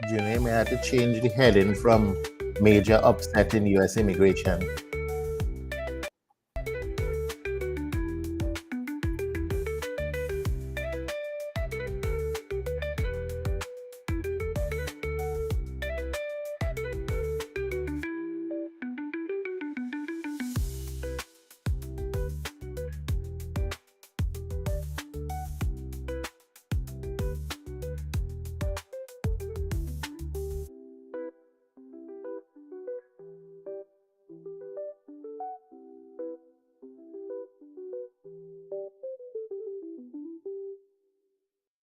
Junior had to change the heading from major upset in U.S. immigration.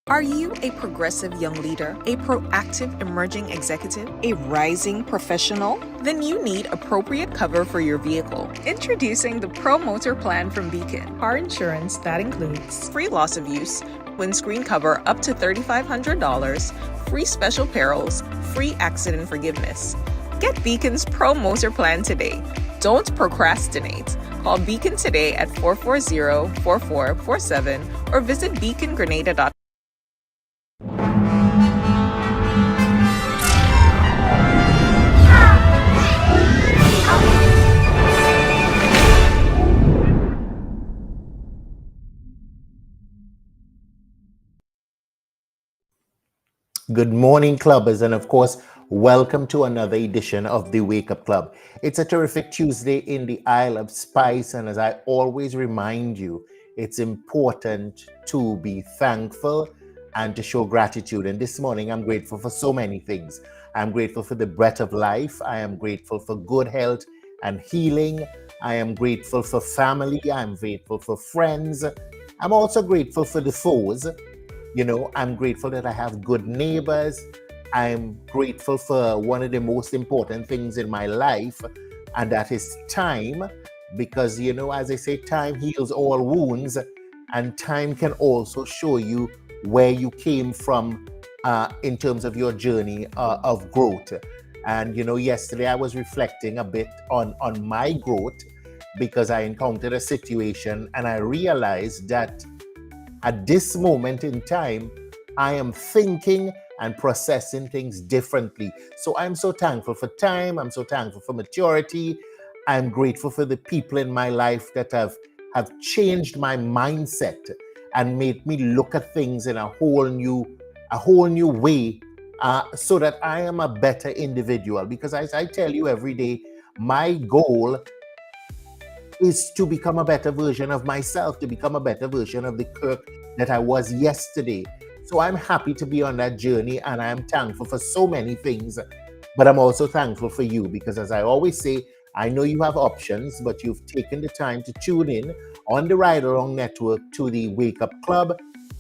Are you a progressive young leader, a proactive emerging executive, a rising professional? Then you need appropriate cover for your vehicle. Introducing the Pro Motor Plan from Beacon. Car insurance that includes free loss of use, windscreen cover up to $3,500, free special perils, free accident forgiveness. Get Beacon's Pro Motor Plan today. Don't procrastinate. Call Beacon today at 440-4447 or visit beacongrenada.com. Good morning, clubbers, and of course, welcome to another edition of the Wake Up Club. It's a terrific Tuesday in the Isle of Spice, and as I always remind you, it's important to be thankful and to show gratitude. And this morning, I'm grateful for so many things. I'm grateful for the breath of life. I am grateful for good health and healing. I am grateful for family. I'm grateful for friends. I'm also grateful for the foes. You know, I'm grateful that I have good neighbors. I'm grateful for one of the most important things in my life, and that is time. Because, you know, as I say, time heals all wounds, and time can also show you where you came from in terms of your journey of growth. And, you know, yesterday I was reflecting a bit on my growth because I encountered a situation and I realized that at this moment in time, I am thinking and processing things differently. So I'm so thankful for time. I'm so thankful for maturity. I'm grateful for the people in my life that have changed my mindset and made me look at things in a whole new way, so that I am a better individual. Because as I tell you every day, my goal is to become a better version of myself, to become a better version of the Kirk that I was yesterday. So I'm happy to be on that journey, and I'm thankful for so many things, but I'm also thankful for you because, as I always say, I know you have options, but you've taken the time to tune in on the Ride Along Network to the Wake Up Club.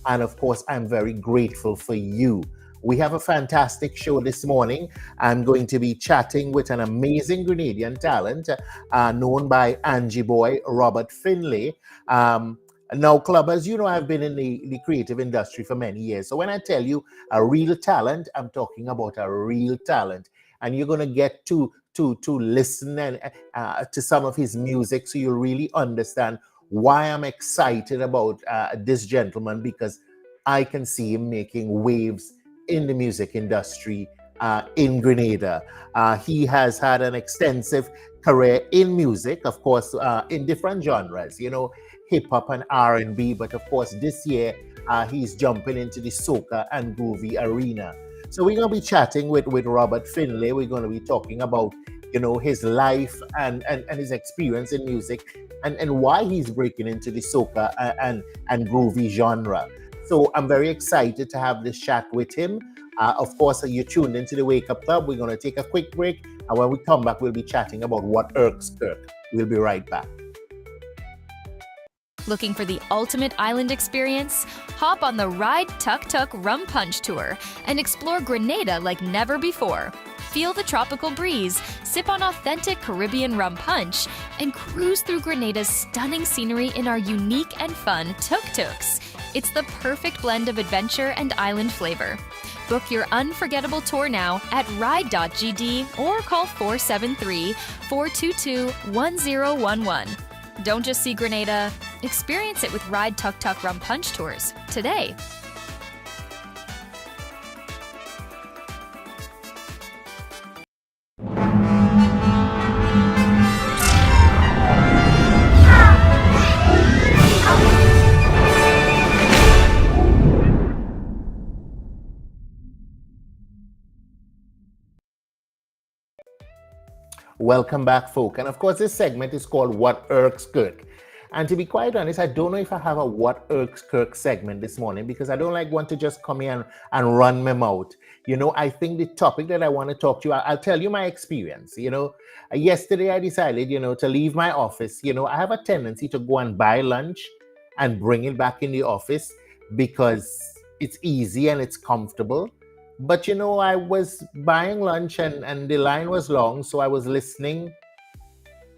And of course, I'm very grateful for you. We have a fantastic show this morning. I'm going to be chatting with an amazing Grenadian talent known by Angie Boy, Robert Finlay. Now, clubbers, you know I've been in the creative industry for many years. So when I tell you a real talent, I'm talking about a real talent. And you're going to get to listen and to some of his music so you'll really understand why I'm excited about this gentleman, because I can see him making waves in the music industry in Grenada. He has had an extensive career in music, of course, in different genres, you know, hip hop and R&B. But of course, this year he's jumping into the soca and groovy arena. So we're going to be chatting with Robert Finlay. We're going to be talking about, you know, his life and his experience in music and why he's breaking into the soca and groovy genre. So I'm very excited to have this chat with him. Of course, you're tuned into the Wake Up Club. We're going to take a quick break. And when we come back, we'll be chatting about what irks Kirk. We'll be right back. Looking for the ultimate island experience? Hop on the Ride Tuk Tuk Rum Punch Tour and explore Grenada like never before. Feel the tropical breeze, sip on authentic Caribbean rum punch, and cruise through Grenada's stunning scenery in our unique and fun tuk-tuks. It's the perfect blend of adventure and island flavor. Book your unforgettable tour now at ride.gd or call 473-422-1011. Don't just see Grenada, experience it with Ride Tuk Tuk Rum Punch Tours today. Welcome back, folk. And of course, this segment is called What Irks Kirk. And to be quite honest, I don't know if I have a What Irks Kirk segment this morning because I don't like want to just come here and run my mouth. I think the topic that I want to talk to you, I'll tell you my experience. Yesterday I decided, to leave my office. I have a tendency to go and buy lunch and bring it back in the office because it's easy and it's comfortable. But I was buying lunch and the line was long, so I was listening.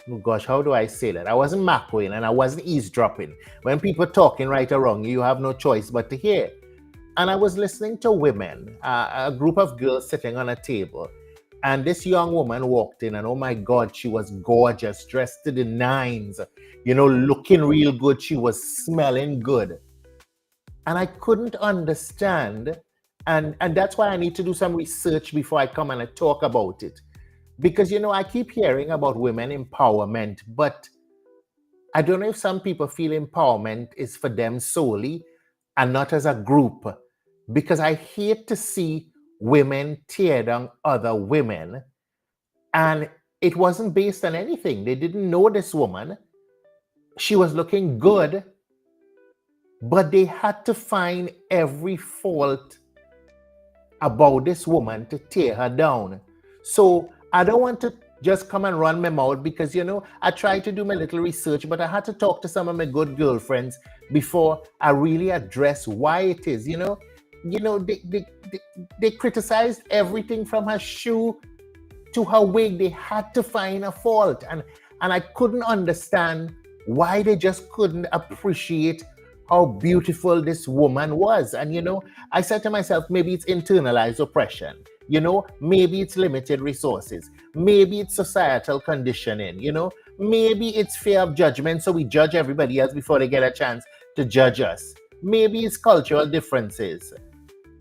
Oh gosh, how do I say that? I wasn't macroing and I wasn't eavesdropping. When people talking right or wrong, you have no choice but to hear. And I was listening to women, a group of girls sitting on a table. And this young woman walked in, and oh my God, she was gorgeous, dressed to the nines, looking real good. She was smelling good. And I couldn't understand. And that's why I need to do some research before I come and I talk about it. Because, I keep hearing about women empowerment, but I don't know if some people feel empowerment is for them solely and not as a group. Because I hate to see women tear down other women. And it wasn't based on anything. They didn't know this woman. She was looking good, but they had to find every fault about this woman to tear her down. So I don't want to just come and run my mouth because, I tried to do my little research, but I had to talk to some of my good girlfriends before I really address why it is. They criticized everything from her shoe to her wig. They had to find a fault. And I couldn't understand why they just couldn't appreciate how beautiful this woman was. And, I said to myself, maybe it's internalized oppression. Maybe it's limited resources. Maybe it's societal conditioning. Maybe it's fear of judgment. So we judge everybody else before they get a chance to judge us. Maybe it's cultural differences.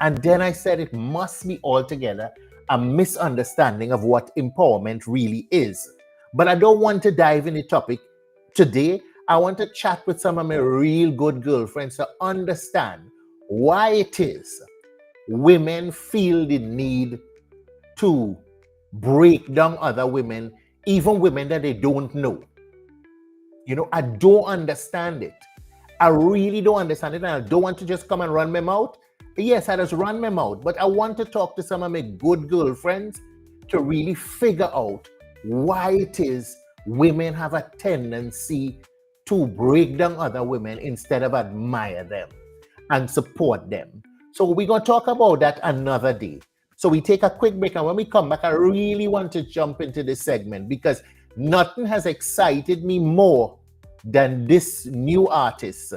And then I said it must be altogether a misunderstanding of what empowerment really is. But I don't want to dive in the topic today. I want to chat with some of my real good girlfriends to understand why it is women feel the need to break down other women, even women that they don't know. I don't understand it. I really don't understand it, and I don't want to just come and run my mouth. Yes, I just run my mouth, but I want to talk to some of my good girlfriends to really figure out why it is women have a tendency to break down other women instead of admire them and support them. So we're going to talk about that another day. So we take a quick break, and when we come back, I really want to jump into this segment because nothing has excited me more than this new artist.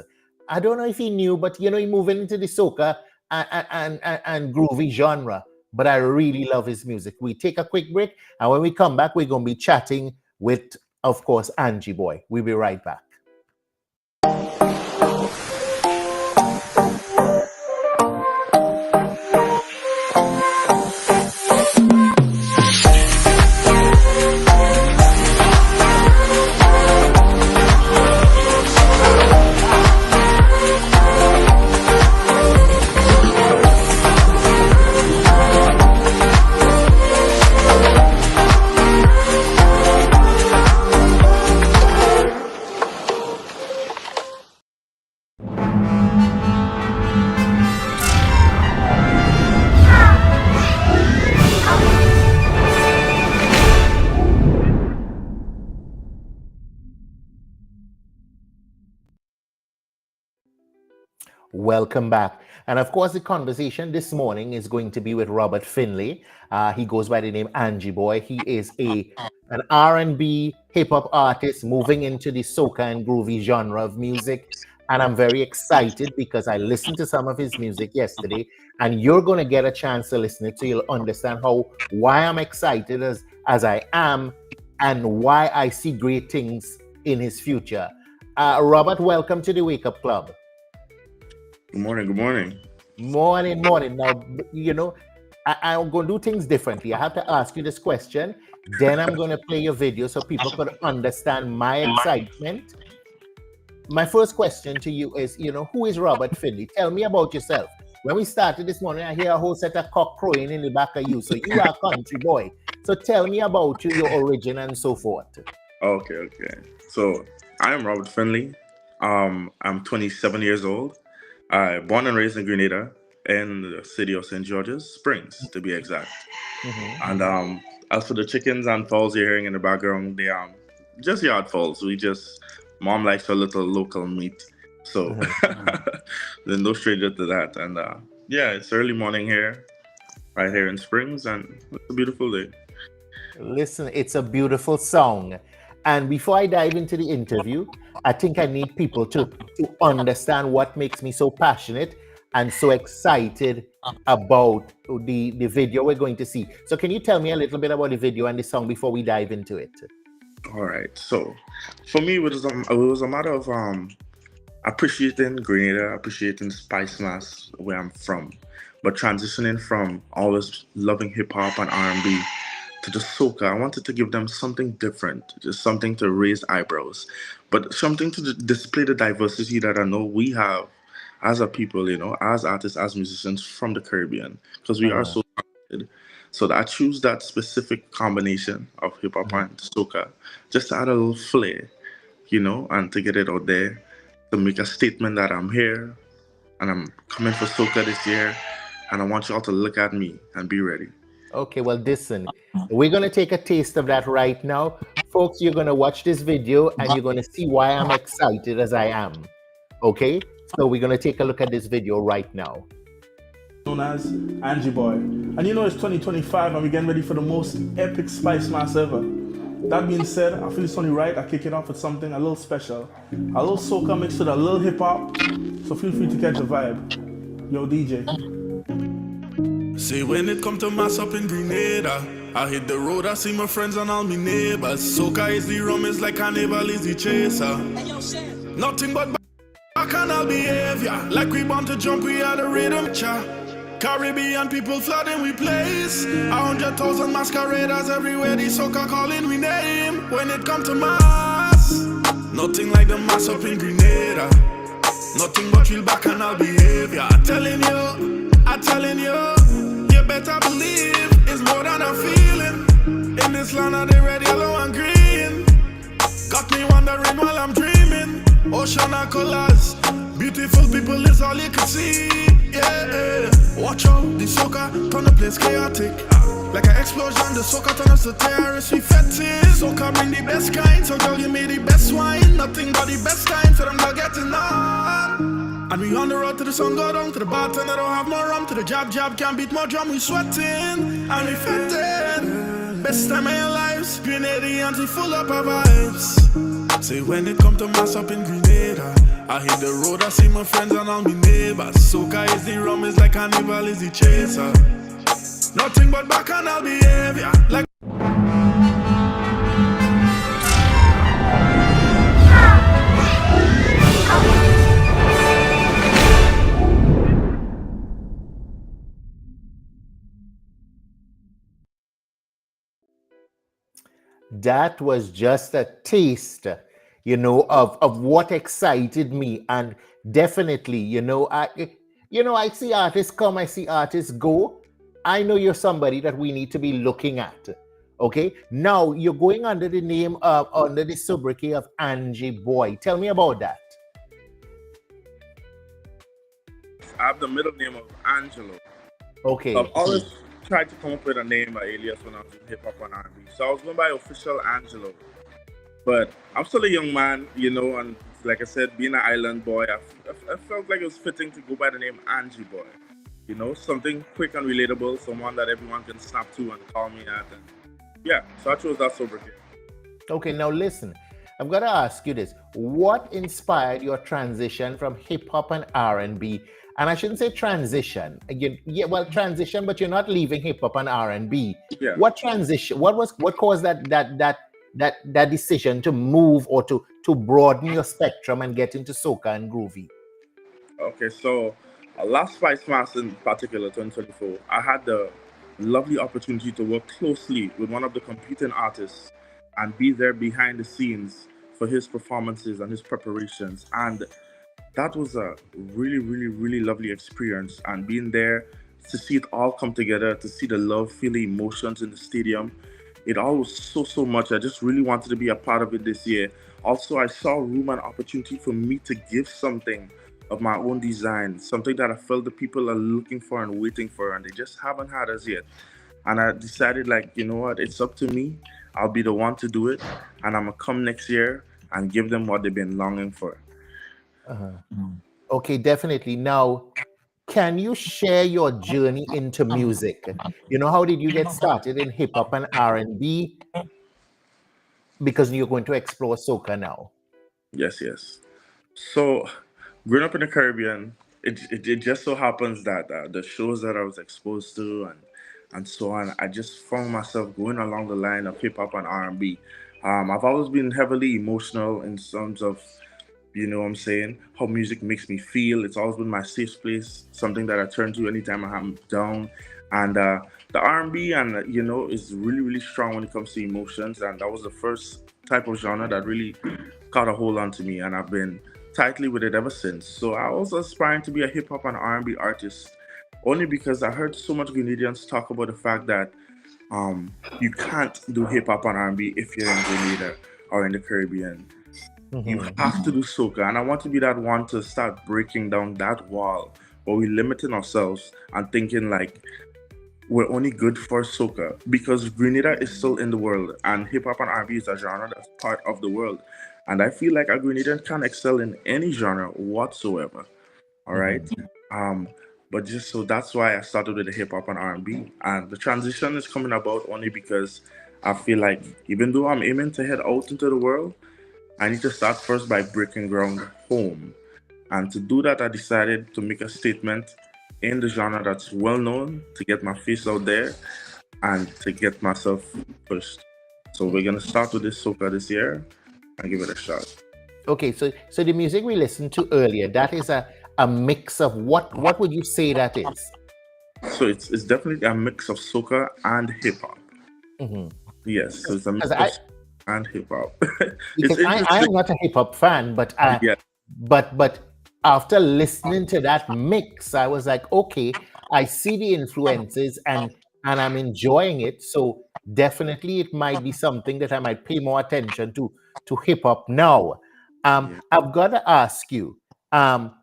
I don't know if he knew, but he's moving into the soca and groovy genre. But I really love his music. We take a quick break, and when we come back, we're going to be chatting with, of course, Angie Boy. We'll be right back. Welcome back. And of course, the conversation this morning is going to be with Robert Finlay. He goes by the name Angie Boy. He is an R&B hip-hop artist moving into the soca and groovy genre of music. And I'm very excited because I listened to some of his music yesterday, and you're going to get a chance to listen to it so you'll understand why I'm excited as I am and why I see great things in his future. Robert, welcome to the Wake Up Club. Good morning. Good morning. Morning. Now, I'm going to do things differently. I have to ask you this question. Then I'm going to play your video so people could understand my excitement. My first question to you is, who is Robert Finlay? Tell me about yourself. When we started this morning, I hear a whole set of cock crowing in the back of you. So you are a country boy. So tell me about you, your origin, and so forth. Okay. So I am Robert Finley. I'm 27 years old. I born and raised in Grenada, in the city of St. George's Springs, to be exact. Mhm. And as for the chickens and fowls you're hearing in the background, they just yard fowls. Mom likes a little local meat, so there's no stranger to that. And yeah, it's early morning here, right here in Springs, and it's a beautiful day. Listen, it's a beautiful song. And before I dive into the interview, I think I need people to understand what makes me so passionate and so excited about the video we're going to see. So can you tell me a little bit about the video and the song before we dive into it? All right. So for me, it was a matter of appreciating Grenada, appreciating Spice Mass, where I'm from, but transitioning from always loving hip hop and R&B to the soca. I wanted to give them something different, just something to raise eyebrows, but something to display the diversity that I know we have as a people, as artists, as musicians from the Caribbean, because we are so talented. So I choose that specific combination of hip hop and soca just to add a little flair, and to get it out there, to make a statement that I'm here and I'm coming for soca this year, and I want y'all to look at me and be ready. Okay, well, listen, we're going to take a taste of that right now. Folks, you're going to watch this video and you're going to see why I'm excited as I am. Okay, so we're going to take a look at this video right now. Known as Angie Boy. And it's 2025 and we're getting ready for the most epic Spice Mass ever. That being said, I feel it's only right I kick it off with something a little special. A little soca mixed with a little hip hop. So feel free to catch the vibe. Yo, DJ. See, when it come to mass up in Grenada, I hit the road, I see my friends and all my neighbors. Soca is the rum, is like carnival is the chaser. Nothing but bacchanal behavior. Like we want to jump, we are the rhythm cha. Caribbean people flooding we place. 100,000 masqueraders everywhere, the soca calling we name. When it come to mass, nothing like the mass up in Grenada. Nothing but real bacchanal behavior. I'm telling you, you better believe it's more than a feeling. In this land of the red, yellow and green, got me wondering while I'm dreaming. Ocean of colors, beautiful people is all you can see. Yeah, watch out, the soca turn the place chaotic. Like an explosion, the soca turn us to terrorists, we fetish. Soca bring the best kind, so girl give me the best wine. Nothing but the best time, so them not getting on. And we on the road to the sun go down, to the bartender don't have no rum, to the jab can't beat more drum, we sweating and we fetting. Best time of your lives, Grenadians we full up our vibes. Say when it come to mass up in Grenada, I hit the road, I see my friends and all my neighbors. Soca is the rum, is like carnival is the chaser. Nothing but bacchanal behavior. Like That was just a taste, of what excited me. And definitely, I see artists come, I see artists go. I know you're somebody that we need to be looking at. Okay, now you're going under the name of, under the sobriquet of Angie Boy. Tell me about that. I have the middle name of Angelo. Okay. I've always tried to come up with a name, an alias when I was in hip hop and R&B. So I was going by official Angelo. But I'm still a young man, and like I said, being an island boy, I felt like it was fitting to go by the name Angie Boy. Something quick and relatable, someone that everyone can snap to and call me at. And yeah, so I chose that sobriquet. Okay, now listen, I'm gonna ask you this: what inspired your transition from hip hop and R&B? And I shouldn't say transition. Transition, but you're not leaving hip hop and R&B. Yeah. What transition? What caused that decision to move or to broaden your spectrum and get into soca and groovy? Okay, so last Spice Mass in particular, 2024, I had the lovely opportunity to work closely with one of the competing artists and be there behind the scenes for his performances and his preparations. And that was a really, really, really lovely experience. And being there to see it all come together, to see the love, feel the emotions in the stadium, it all was so much. I just really wanted to be a part of it this year. Also, I saw room and opportunity for me to give something of my own design, something that I felt the people are looking for and waiting for, and they just haven't had as yet. And I decided, like, you know what, it's up to me. I'll be the one to do it, and I'm gonna come next year and give them what they've been longing for. Okay, definitely. Now, can you share your journey into music? You know, how did you get started in hip hop and R&B? Because you're going to explore soca now. Yes. So, growing up in the Caribbean, it just so happens that the shows that I was exposed to and so on, I just found myself going along the line of hip hop and R&B. I've always been heavily emotional in terms of, you know what I'm saying, how music makes me feel. It's always been my safe place, something that I turn to anytime I'm down. And the R&B and you know is really strong when it comes to emotions, and that was the first type of genre that really caught a hold on to me, and I've been tightly with it ever since. So I was aspiring to be a hip hop and R&B artist, only because I heard so much Grenadians talk about the fact that you can't do hip hop and R&B if you're in Grenada or in the Caribbean. You have to do soca, and I want to be that one to start breaking down that wall where we're limiting ourselves and thinking like we're only good for soca, because Grenada is still in the world, and hip hop and R&B is a genre that's part of the world. And I feel like a Grenadian can excel in any genre whatsoever. All right. But just so that's why I started with the hip hop and R&B, and the transition is coming about only because I feel like even though I'm aiming to head out into the world, I need to start first by breaking ground home. And to do that, I decided to make a statement in the genre that's well known, to get my face out there and to get myself pushed. So we're gonna start with this soca this year and give it a shot. Okay, so the music we listened to earlier, that is a mix of what would you say that is? So it's definitely a mix of soca and hip hop. Yes, so it's a mix of and hip hop. Because I am not a hip hop fan, but but after listening to that mix, I was like, okay, I see the influences and I'm enjoying it. So definitely it might be something that I might pay more attention to hip hop now. I've got to ask you,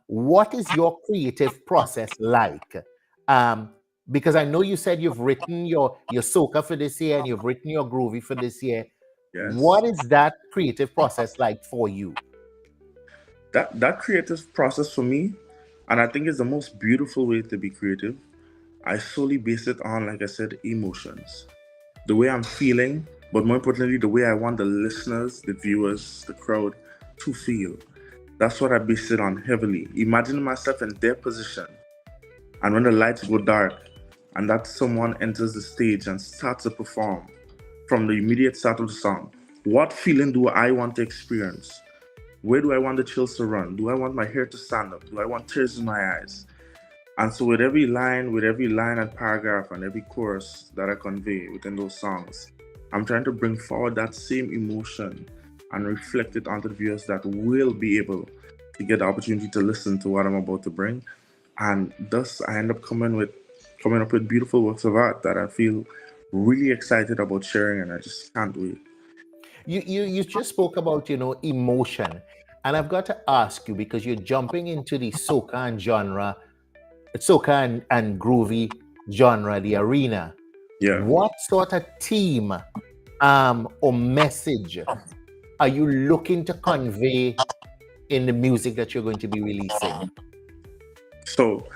what is your creative process like? Because I know you said you've written your soca for this year and you've written your groovy for this year. Yes. What is that creative process like for you? That creative process for me, and I think it's the most beautiful way to be creative, I solely base it on, like I said, emotions. The way I'm feeling, but more importantly, the way I want the listeners, the viewers, the crowd to feel. That's what I base it on heavily. Imagining myself in their position. And when the lights go dark and that someone enters the stage and starts to perform from the immediate start of the song, what feeling do I want to experience? Where do I want the chills to run? Do I want my hair to stand up? Do I want tears in my eyes? And so with every line and paragraph and every chorus that I convey within those songs, I'm trying to bring forward that same emotion and reflect it onto the viewers that will be able to get the opportunity to listen to what I'm about to bring. And thus I end up coming up with beautiful works of art that I feel really excited about sharing, and I just can't wait. You just spoke about, emotion. And I've got to ask you, because you're jumping into the soca and groovy genre, the arena. Yeah. What sort of theme or message are you looking to convey in the music that you're going to be releasing? So,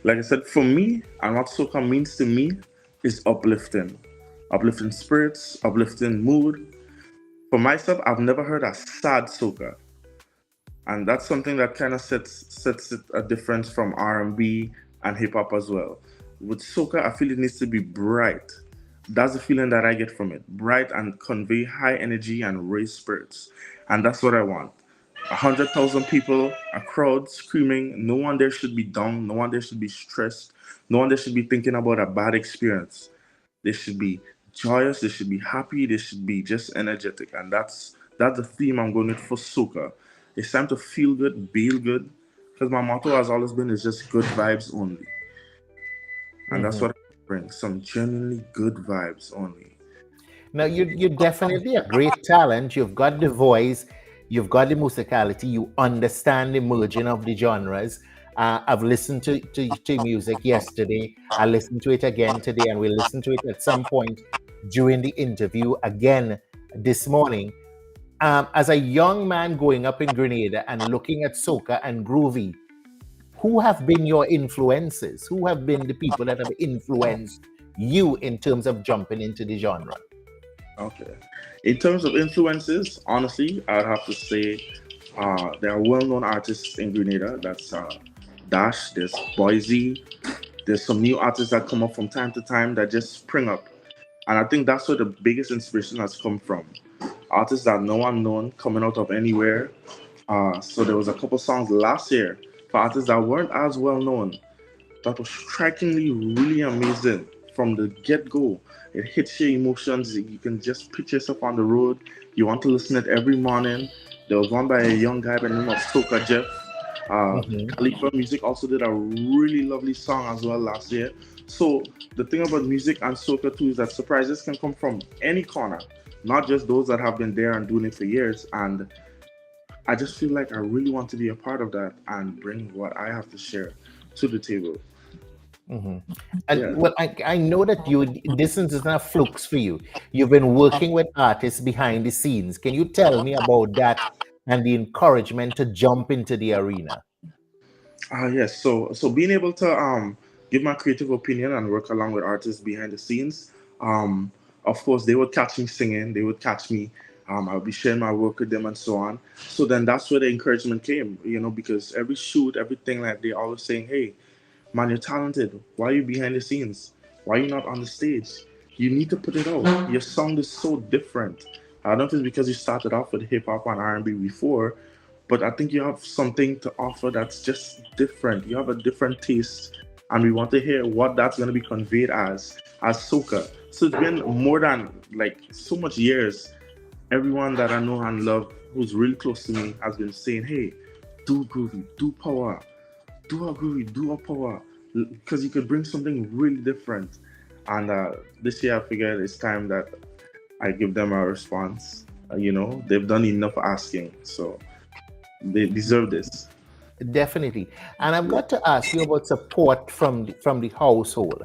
like I said, for me, and what soca means to me is uplifting spirits, uplifting mood. For myself, I've never heard a sad soca, and that's something that kind of sets it a difference from R&B and hip hop as well. With soca, I feel it needs to be bright. That's the feeling that I get from it. Bright and convey high energy and raise spirits. And that's what I want. 100,000 people, a crowd screaming. No one there should be down. No one there should be stressed. No one there should be thinking about a bad experience. They should be joyous. They should be happy. They should be just energetic. And that's the theme I'm going with for soca. It's time to feel good, feel good. Because my motto has always been is just good vibes only. And that's what I bring, some genuinely good vibes only. Now, you're definitely a great talent. You've got the voice, you've got the musicality, you understand the merging of the genres. I've listened to music yesterday. I listened to it again today, and we'll listen to it at some point during the interview again this morning. As a young man growing up in Grenada and looking at soca and groovy, who have been your influences? Who have been the people that have influenced you in terms of jumping into the genre? Okay. In terms of influences, honestly, I'd have to say there are well-known artists in Grenada. That's Dash, there's Boise, there's some new artists that come up from time to time that just spring up. And I think that's where the biggest inspiration has come from. Artists that no one known coming out of anywhere. So there was a couple songs last year for artists that weren't as well known that was strikingly really amazing from the get-go. It hits your emotions. You can just picture yourself on the road. You want to listen to it every morning. There was one by a young guy by the name of Soca Jeff. Khalifa Music also did a really lovely song as well last year. So the thing about music and soca too is that surprises can come from any corner, not just those that have been there and doing it for years. And I just feel like I really want to be a part of that and bring what I have to share to the table. And Yeah. well, I know that this is not flukes for you. You've been working with artists behind the scenes. Can you tell me about that and the encouragement to jump into the arena? Yes. So being able to give my creative opinion and work along with artists behind the scenes. Of course, they would catch me singing. They would catch me. I'll be sharing my work with them and so on. So then that's where the encouragement came. Because every shoot, everything, like they always saying, "Hey, man, you're talented. Why are you behind the scenes? Why are you not on the stage? You need to put it out. Your sound is so different." I don't know if it's because you started off with hip hop and R&B before, but I think you have something to offer that's just different. You have a different taste, and we want to hear what that's going to be conveyed as soca. So it's been more than like so much years. Everyone that I know and love who's really close to me has been saying, "Hey, do groovy, do power, do a groovy, do a power, because you could bring something really different." And this year I figured it's time that I give them a response. They've done enough asking, so they deserve this. Definitely. And I've got to ask you about support from the household,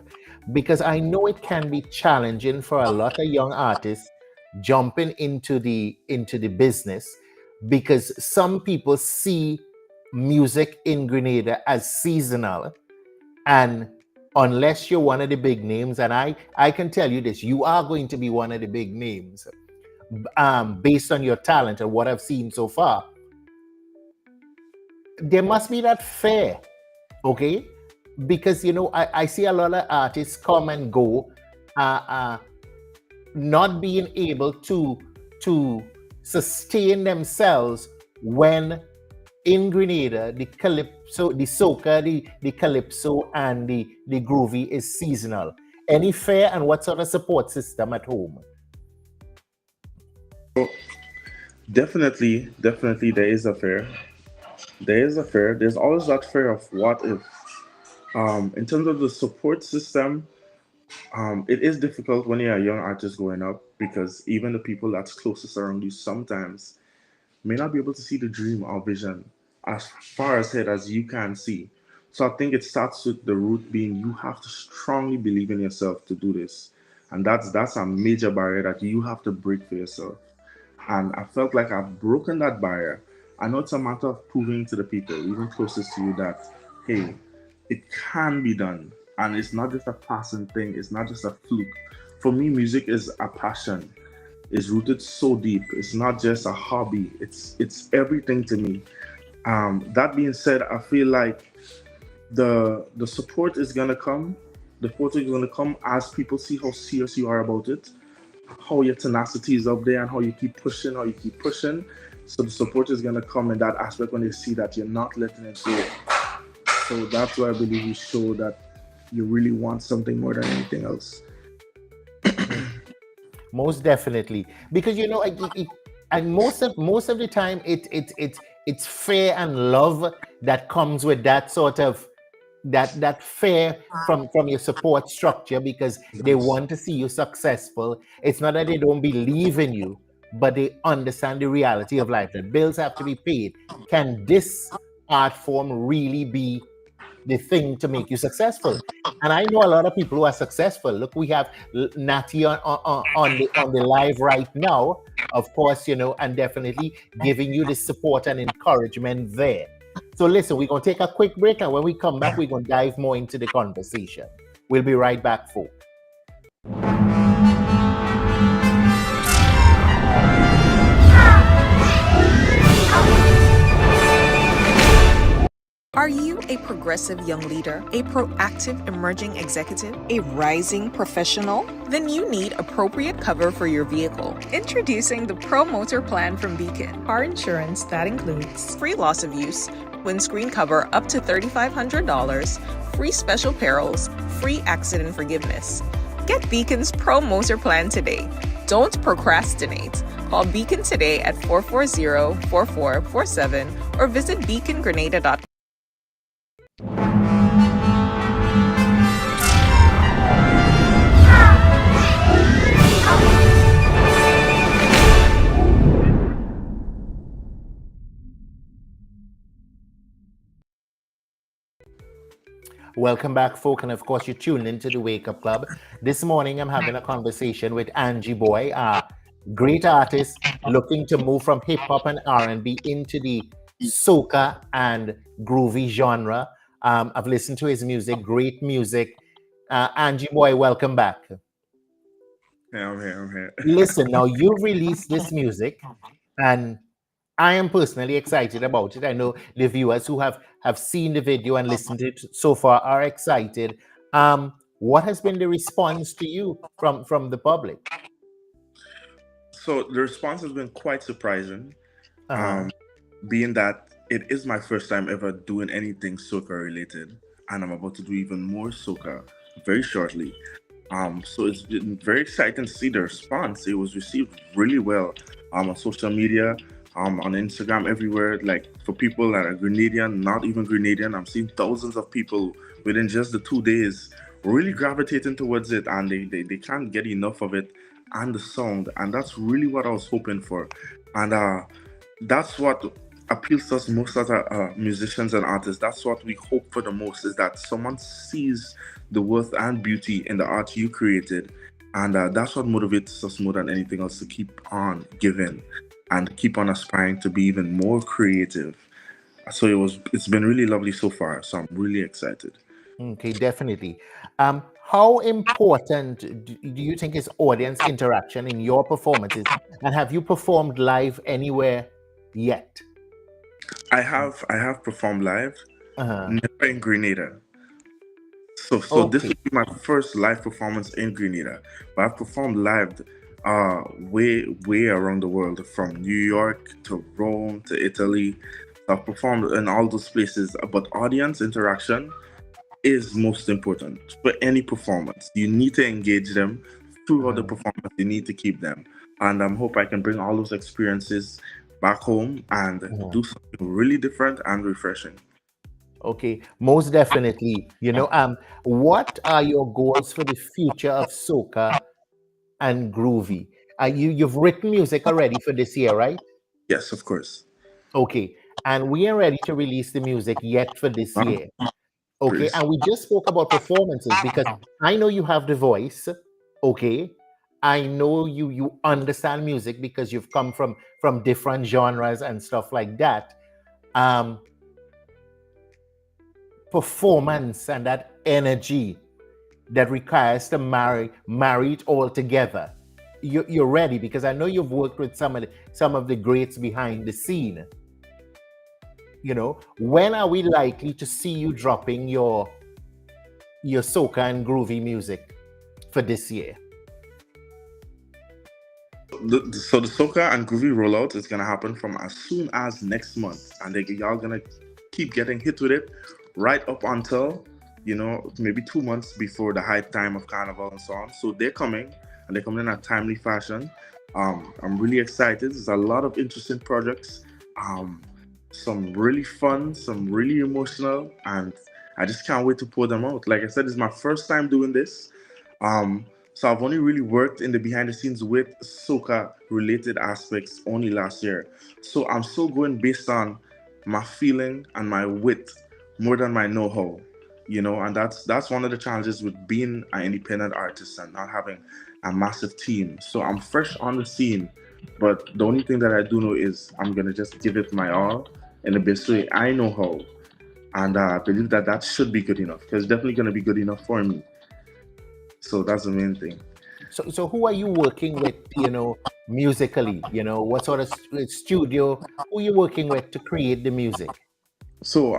because I know it can be challenging for a lot of young artists jumping into the business, because some people see music in Grenada as seasonal, and unless you're one of the big names, and I can tell you this, you are going to be one of the big names, based on your talent and what I've seen so far. There must be that fear, okay? Because I see a lot of artists come and go, not being able to sustain themselves when in Grenada the calypso, the soca, the calypso, and the groovy is seasonal. Any fear, and what sort of support system at home? Definitely, there is a fear. There is a fear. There's always that fear of what if. In terms of the support system, it is difficult when you're a young artist growing up, because even the people that's closest around you sometimes may not be able to see the dream or vision as far ahead as you can see. So I think it starts with the root being you have to strongly believe in yourself to do this. And that's a major barrier that you have to break for yourself. And I felt like I've broken that barrier. I know it's a matter of proving to the people, even closest to you, that, hey, it can be done. And it's not just a passing thing, it's not just a fluke. For me, music is a passion. It's rooted so deep. It's not just a hobby. It's everything to me. That being said, I feel like the support is gonna come. The support is gonna come as people see how serious you are about it, how your tenacity is up there, and how you keep pushing, So the support is gonna come in that aspect when they see that you're not letting it go. So that's why I believe you show that you really want something more than anything else. Most definitely, because and most of the time it's fear and love that comes with that sort of that fear from your support structure, because they want to see you successful. It's not that they don't believe in you, but they understand the reality of life, that bills have to be paid. Can this art form really be the thing to make you successful? And I know a lot of people who are successful. Look, we have Natty on the live right now, of course, and definitely giving you the support and encouragement there. So listen, we're going to take a quick break, and when we come back, we're going to dive more into the conversation. We'll be right back, folks. Are you a progressive young leader, a proactive emerging executive, a rising professional? Then you need appropriate cover for your vehicle. Introducing the Pro Motor Plan from Beacon. Car insurance that includes free loss of use, windscreen cover up to $3,500, free special perils, free accident forgiveness. Get Beacon's Pro Motor Plan today. Don't procrastinate. Call Beacon today at 440-4447 or visit beacongrenada.com. Welcome back, folk, and of course you're tuned into the Wake Up Club. This morning I'm having a conversation with Angie Boy, a great artist looking to move from hip hop and R&B into the soca and groovy genre. I've listened to his music, great music. Angie Boy, welcome back. Yeah, I'm here. Listen, now you've released this music, and I am personally excited about it. I know the viewers who have seen the video and listened to it so far are excited. What has been the response to you from the public? So the response has been quite surprising, being that it is my first time ever doing anything soca related, and I'm about to do even more soca very shortly. So it's been very exciting to see the response. It was received really well on social media, on Instagram, everywhere. Like, for people that are Grenadian, not even Grenadian, I'm seeing thousands of people within just the 2 days really gravitating towards it, and they can't get enough of it and the sound, and that's really what I was hoping for. And that's what appeals to us most as musicians and artists. That's what we hope for the most, is that someone sees the worth and beauty in the art you created, and that's what motivates us more than anything else, to keep on giving and keep on aspiring to be even more creative. So it's been really lovely so far, so I'm really excited. Okay, definitely. How important do you think is audience interaction in your performances, and have you performed live anywhere yet? I have performed live, never in Grenada. So this Okay. will be my first live performance in Grenada. But I've performed live way around the world, from New York to Rome to Italy. I've performed in all those places, but audience interaction is most important for any performance. You need to engage them throughout the performance. You need to keep them, and I hope I can bring all those experiences back home and do something really different and refreshing. Okay, most definitely. What are your goals for the future of soca and groovy? You've written music already for this year, right? Yes, of course. Okay, and we are ready to release the music yet for this year. Okay, Please. and we just spoke about performances, because I know you have the voice. Okay, I know you understand music because you've come from different genres and stuff like that. Performance and that energy that requires to marry it all together. You're ready, because I know you've worked with some of the greats behind the scene. When are we likely to see you dropping your soca and groovy music for this year? So the soca and groovy rollout is gonna happen from as soon as next month, and y'all gonna keep getting hit with it right up until maybe 2 months before the high time of Carnival and so on. So they're coming, and they're coming in a timely fashion. I'm really excited. There's a lot of interesting projects, some really fun, some really emotional, and I just can't wait to pour them out. Like I said, it's my first time doing this. So I've only really worked in the behind the scenes with soca related aspects only last year. So I'm still going based on my feeling and my wit more than my know-how, and that's one of the challenges with being an independent artist and not having a massive team. So I'm fresh on the scene, but the only thing that I do know is I'm gonna just give it my all in the best way I know how. And I believe that should be good enough, because it's definitely gonna be good enough for me. So that's the main thing. So who are you working with, musically? What sort of studio? Who are you working with to create the music? So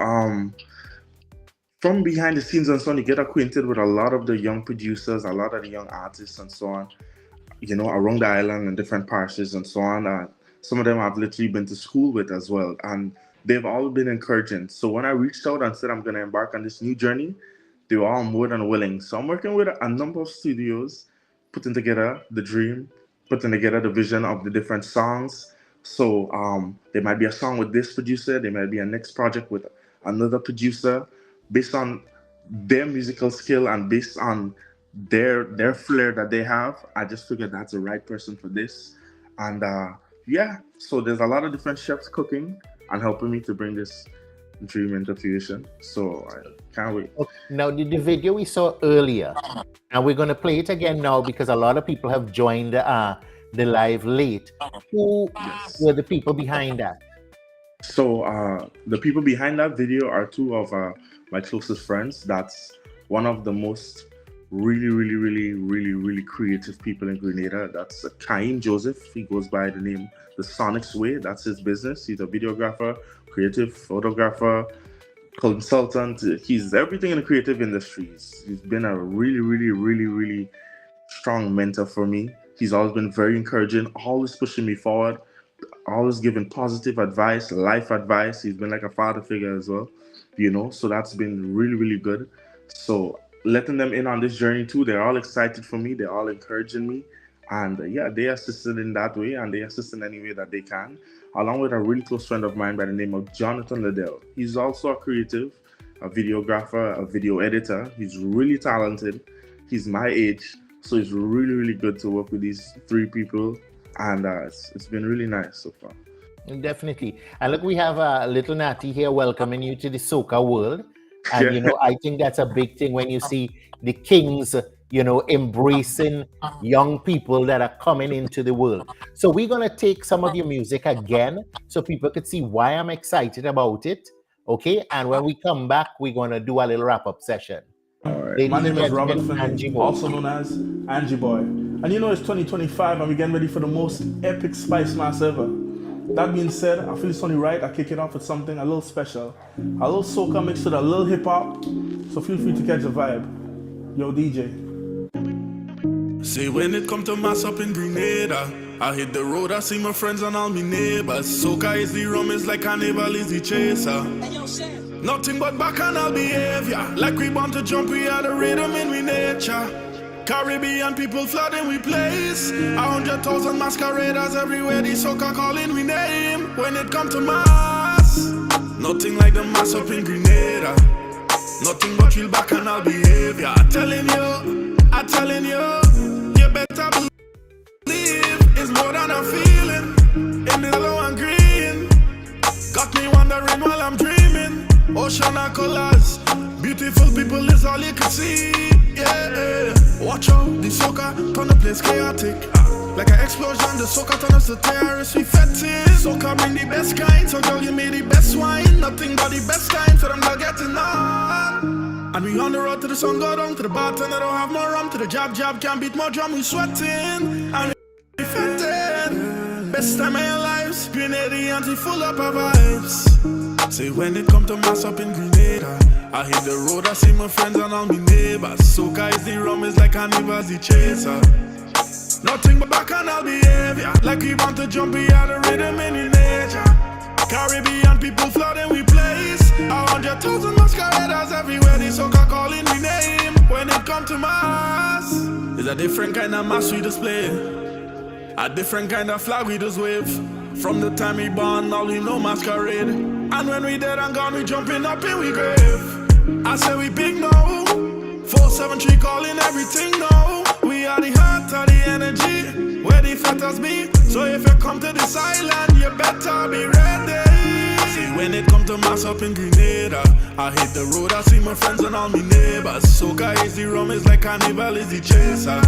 from behind the scenes and so on, you get acquainted with a lot of the young producers, a lot of the young artists and so on, around the island and different parishes and so on. Some of them I've literally been to school with as well, and they've all been encouraging. So when I reached out and said I'm going to embark on this new journey, they were all more than willing. So I'm working with a number of studios, putting together the dream, putting together the vision of the different songs. So there might be a song with this producer, there might be a next project with another producer, based on their musical skill and based on their flair that they have. I just figured that's the right person for this. And so there's a lot of different chefs cooking and helping me to bring this dream into fruition. So I can't wait. Now, the video we saw earlier, and we're going to play it again now because a lot of people have joined the live late. Who were the people behind that? So the people behind that video are two of my closest friends. That's one of the most really creative people in Grenada. That's Cain Joseph. He goes by the name The Sonics Way. That's his business. He's a videographer, creative photographer, consultant. He's everything in the creative industries. He's been a really strong mentor for me. He's always been very encouraging, always pushing me forward, always giving positive advice, life advice. He's been like a father figure as well, so that's been really good. So letting them in on this journey too, they're all excited for me, they're all encouraging me, and they assisted in that way, and they assist in any way that they can, along with a really close friend of mine by the name of Jonathan Liddell. He's also a creative, a videographer, a video editor. He's really talented. He's my age, so it's really good to work with these three people, and it's been really nice so far. Definitely. And look, we have little Natty here welcoming you to the soca world. And, I think that's a big thing when you see the kings, embracing young people that are coming into the world. So we're going to take some of your music again so people could see why I'm excited about it. Okay. And when we come back, we're going to do a little wrap-up session. All right. My name is Robert Finn, also known as Angie Boy. And it's 2025 and we're getting ready for the most epic Spice Mass ever. That being said, I feel it's only right I kick it off with something a little special. A little soca mixed with a little hip hop. So feel free to catch the vibe. Yo, DJ. Say when it come to mass up in Grenada, I hit the road, I see my friends and all my neighbors. Soca is the rum, is like carnival is the chaser. Nothing but bacchanal behavior. Like we want to jump, we are the rhythm in we nature. Caribbean people flooding we place. 100,000 masqueraders everywhere, the soca calling we name. When it come to mass, nothing like the mass up in Grenada. Nothing but real bacchanal behavior. I'm telling you, you better believe it's more than a feeling. In the yellow and green, got me wondering while I'm dreaming. Ocean and colors, beautiful people is all you can see. Yeah, watch out, the soca turn the place chaotic. Like an explosion, the soca turn us to terrorists, we fetting. Soca bring the best kind, so girl, you made the best wine. Nothing but the best time, so them not getting on. And we on the road to the sun, go down to the bartender, don't have more rum. To the jab, can't beat more drum, we sweating. And we fetting. Best time of your lives, Grenadians, we full up our vibes. Say when it come to mass up in Grenada, I hit the road, I see my friends and all my neighbors. Soca is the rum, is like carnival's the chaser. Nothing but bacchanal behavior. Like we want to jump, we are the rhythm in nature. Caribbean people flooding we place. 100,000 masqueraders everywhere, the soca calling we name. When it come to mass, it's a different kind of mass we display. A different kind of flag we just wave. From the time we born, all we know masquerade. And when we dead and gone, we jumping up in we grave. I say we big now. 473 calling everything now. We are the heart of the energy, where the fatters be. So if you come to this island, you better be ready. See, when it come to mass up in Grenada, I hit the road, I see my friends and all my neighbors. Soca is the rum, is like carnival is the chaser.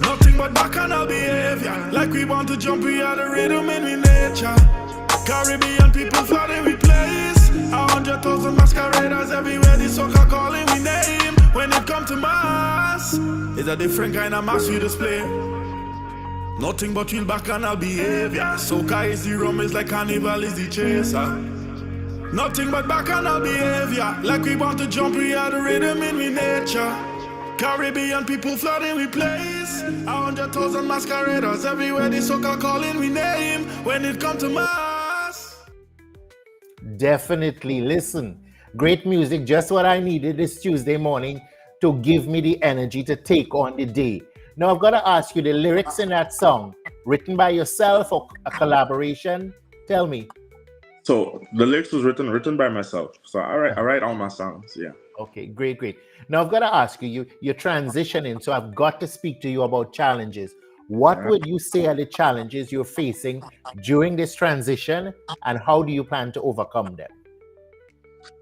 Nothing but bacchanal behavior. Like we want to jump, we are the rhythm in we nature. Caribbean people flooding we place. 100,000 masqueraders everywhere, the soca calling we name. When it come to mass, it's a different kind of mass we display. Nothing but real bacchanal behavior. Soca is the rum, is like carnival is the chaser. Nothing but bacchanal behavior. Like we want to jump, we are the rhythm in we nature. Caribbean people flooding we place. 100,000 masqueraders everywhere, the soca calling we name. When it come to mass. Definitely. Listen, great music, just what I needed this Tuesday morning to give me the energy to take on the day. Now, I've got to ask you, the lyrics in that song, written by yourself or a collaboration? Tell me. So the lyrics was written by myself. So I write all my songs. Yeah. Okay, great. Now, I've got to ask you, you're transitioning, so I've got to speak to you about challenges. What would you say are the challenges you're facing during this transition, and how do you plan to overcome them?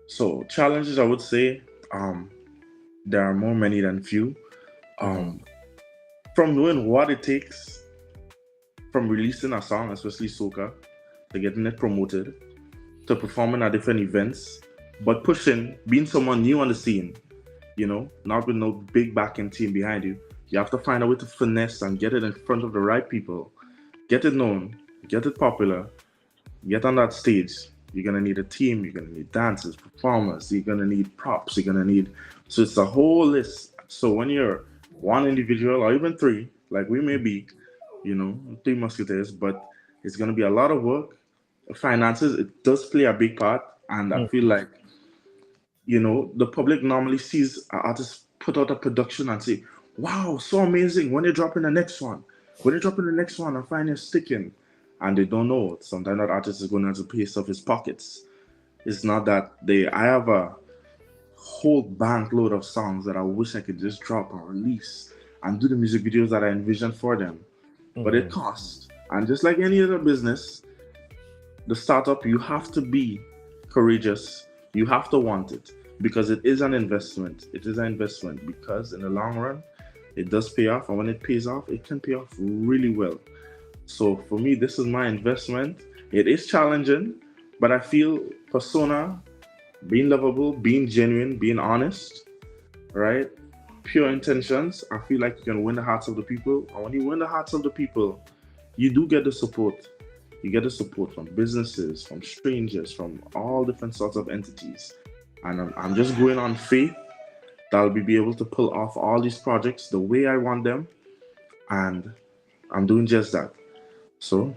So challenges, I would say, there are more many than few. From knowing what it takes, from releasing a song, especially soca, to getting it promoted, to performing at different events, but pushing, being someone new on the scene, not with no big backing team behind you. You have to find a way to finesse and get it in front of the right people, get it known, get it popular, get on that stage. You're going to need a team, you're going to need dancers, performers, you're going to need props, so it's a whole list. So when you're one individual or even three, like we may be, three musketeers, but it's going to be a lot of work. Finances, it does play a big part. And I feel like, the public normally sees an artist put out a production and say, wow, so amazing. When they drop in the next one, I find it sticking. And they don't know. Sometimes that artist is going to have to pay off his pockets. It's not that I have a whole bank load of songs that I wish I could just drop and release and do the music videos that I envisioned for them. But it costs. And just like any other business, the startup, you have to be courageous. You have to want it, because it is an investment. It is an investment because in the long run, it does pay off. And when it pays off, it can pay off really well. So for me, this is my investment. It is challenging, but I feel persona, being lovable, being genuine, being honest, right? Pure intentions. I feel like you can win the hearts of the people. And when you win the hearts of the people, you do get the support. You get the support from businesses, from strangers, from all different sorts of entities. And I'm just going on faith that I'll be able to pull off all these projects the way I want them. And I'm doing just that. So,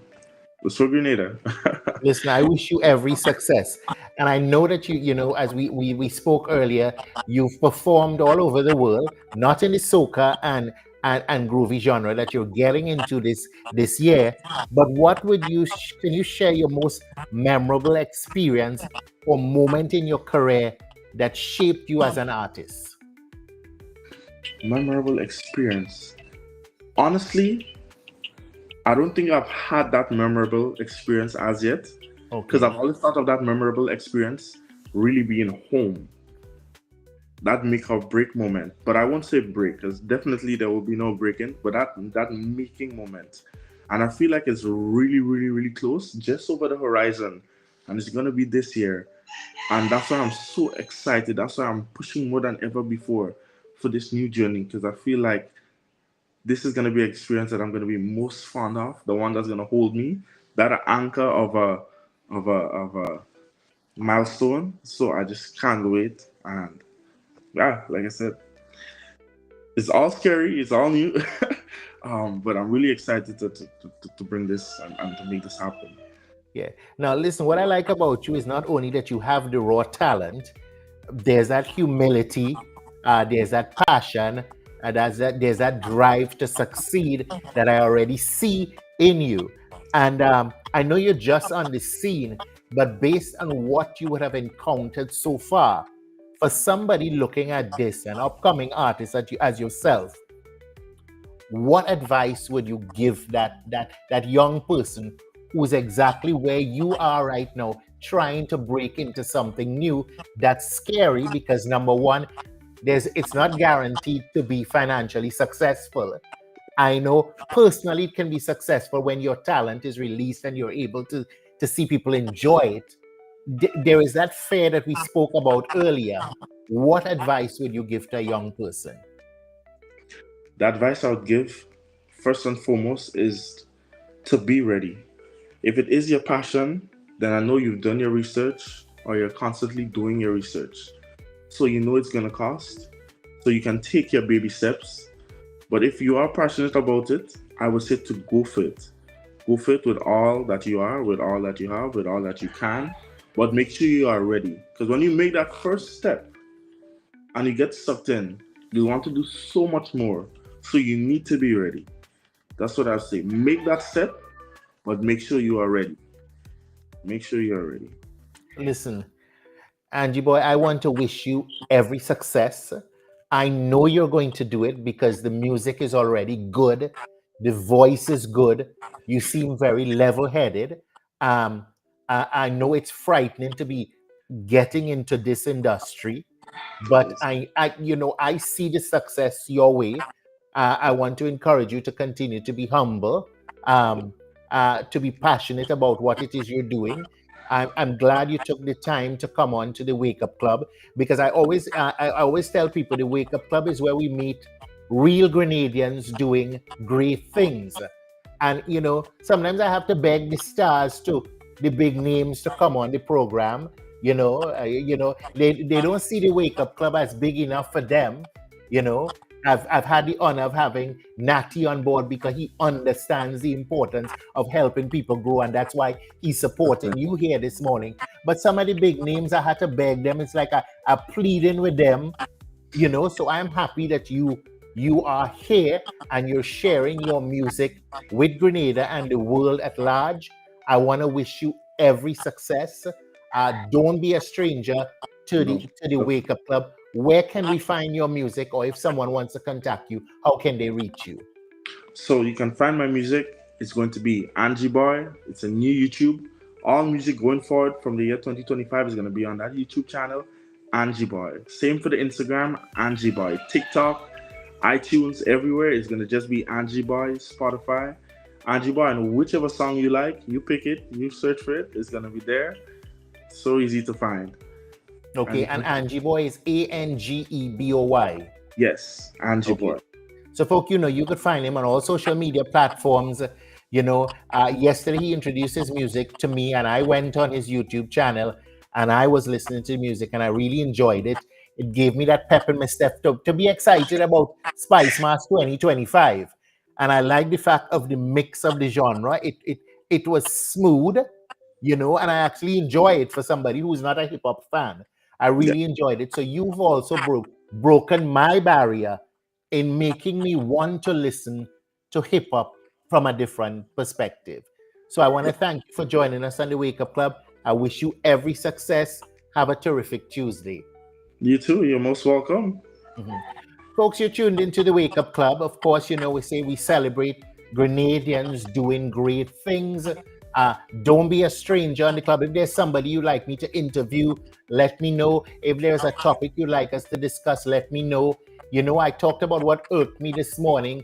it's for Grenada. Listen, I wish you every success. And I know that as we spoke earlier, you've performed all over the world, not in the soca and groovy genre that you're getting into this year. But can you share your most memorable experience or moment in your career that shaped you as an artist? Memorable experience. Honestly, I don't think I've had that memorable experience as yet. Because I've always thought of that memorable experience really being home. That make or break moment. But I won't say break, because definitely there will be no breaking, but that making moment. And I feel like it's really, really, really close, just over the horizon. And it's going to be this year. And that's why I'm so excited. That's why I'm pushing more than ever before for this new journey, because I feel like this is going to be an experience that I'm going to be most fond of, the one that's going to hold me, that anchor of a milestone. So I just can't wait. And yeah, like I said, it's all scary, it's all new, but I'm really excited to bring this and to make this happen. Yeah. Now, listen, what I like about you is not only that you have the raw talent, there's that humility, there's that passion, there's that drive to succeed that I already see in you. And I know you're just on the scene, but based on what you would have encountered so far, For somebody looking at this, an upcoming artist as yourself, what advice would you give that young person who's exactly where you are right now, trying to break into something new that's scary because number one, it's not guaranteed to be financially successful. I know personally it can be successful when your talent is released and you're able to see people enjoy it. There is that fear that we spoke about earlier. What advice would you give to a young person? The advice I would give, first and foremost, is to be ready. If it is your passion, then I know you've done your research or you're constantly doing your research. So you know it's going to cost. So you can take your baby steps. But if you are passionate about it, I would say to go for it. Go for it with all that you are, with all that you have, with all that you can. But make sure you are ready. Because when you make that first step and you get sucked in, you want to do so much more. So you need to be ready. That's what I say. Make that step, but make sure you are ready. Make sure you are ready. Listen, Angie boy, I want to wish you every success. I know you're going to do it because the music is already good. The voice is good. You seem very level-headed. I know it's frightening to be getting into this industry, but I see the success your way. I want to encourage you to continue to be humble, to be passionate about what it is you're doing. I'm glad you took the time to come on to the Wake Up Club, because I always tell people the Wake Up Club is where we meet real Grenadians doing great things. And sometimes I have to beg the stars the big names to come on the program. They don't see the Wake Up Club as big enough for them. I've had the honor of having Natty on board because he understands the importance of helping people grow, and that's why he's supporting you here this morning. But some of the big names, I had to beg them. It's like I pleading with them, So I'm happy that you are here and you're sharing your music with Grenada and the world at large. I want to wish you every success. Don't be a stranger to the Wake Up Club. Where can we find your music, or if someone wants to contact you, how can they reach you? So you can find my music. It's going to be Angie Boy. It's a new YouTube. All music going forward from the year 2025 is going to be on that YouTube channel, Angie Boy. Same for the Instagram, Angie Boy. TikTok, iTunes, everywhere is going to just be Angie Boy. Spotify, Angie Boy. And whichever song you like, you pick it, you search for it. It's going to be there. So easy to find. Okay, and Angie Boy is ANGEBOY. Yes, Angie Boy. So, folk, you could find him on all social media platforms. Yesterday he introduced his music to me, and I went on his YouTube channel, and I was listening to music, and I really enjoyed it. It gave me that pep in my step to be excited about Spice Mass 2025. And I like the fact of the mix of the genre. It was smooth, and I actually enjoy it for somebody who's not a hip-hop fan. I really enjoyed it. So you've also broken my barrier in making me want to listen to hip hop from a different perspective. So I want to thank you for joining us on the Wake Up Club. I wish you every success. Have a terrific Tuesday. You too. You're most welcome. Mm-hmm. Folks, you're tuned into the Wake Up Club. Of course, we say we celebrate Grenadians doing great things. Don't be a stranger on the club. If there's somebody you'd like me to interview, let me know. If there's a topic you'd like us to discuss, let me know. I talked about what irked me this morning,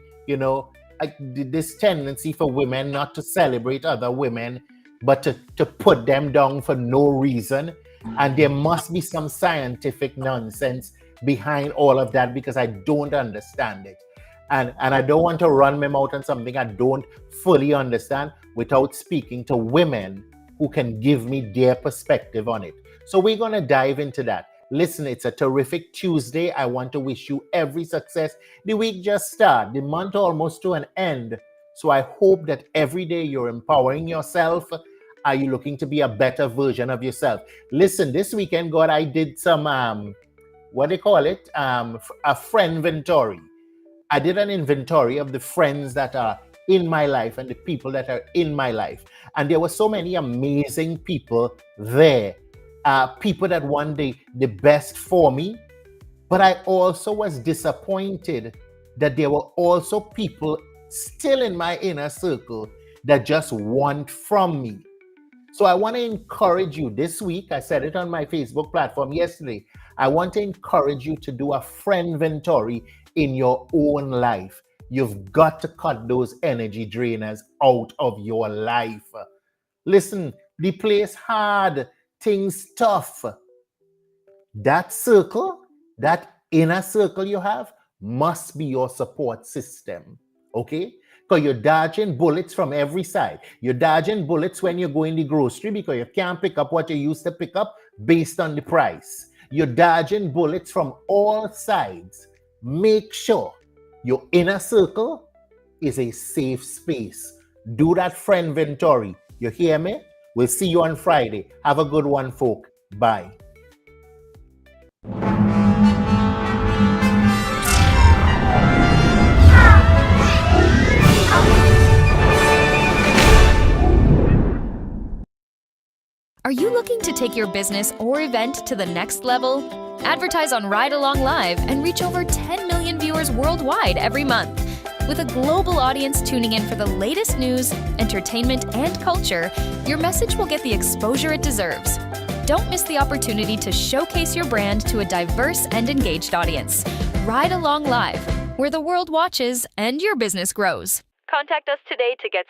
this tendency for women not to celebrate other women, but to put them down for no reason. And there must be some scientific nonsense behind all of that, because I don't understand it. And I don't want to run my mouth on something I don't fully understand without speaking to women who can give me their perspective on it. So we're going to dive into that. Listen, it's a terrific Tuesday. I want to wish you every success. The week just started, the month almost to an end. So I hope that every day you're empowering yourself. Are you looking to be a better version of yourself? Listen, this weekend, God, I did some, a friend inventory. I did an inventory of the friends that are in my life and the people that are in my life. And there were so many amazing people there. people that want the best for me, but I also was disappointed that there were also people still in my inner circle that just want from me. So I want to encourage you this week. I said it on my Facebook platform yesterday. I want to encourage you to do a friend inventory in your own life. You've got to cut those energy drainers out of your life. Listen, the place hard, things tough. That circle, that inner circle you have, must be your support system. Okay? Because you're dodging bullets from every side. You're dodging bullets when you go in the grocery because you can't pick up what you used to pick up based on the price. You're dodging bullets from all sides. Make sure your inner circle is a safe space. Do that friend inventory. You hear me? We'll see you on Friday. Have a good one, folk. Bye. Are you looking to take your business or event to the next level? Advertise on Ride Along Live and reach over 10 million viewers worldwide every month. With a global audience tuning in for the latest news, entertainment, and culture, your message will get the exposure it deserves. Don't miss the opportunity to showcase your brand to a diverse and engaged audience. Ride Along Live, where the world watches and your business grows. Contact us today to get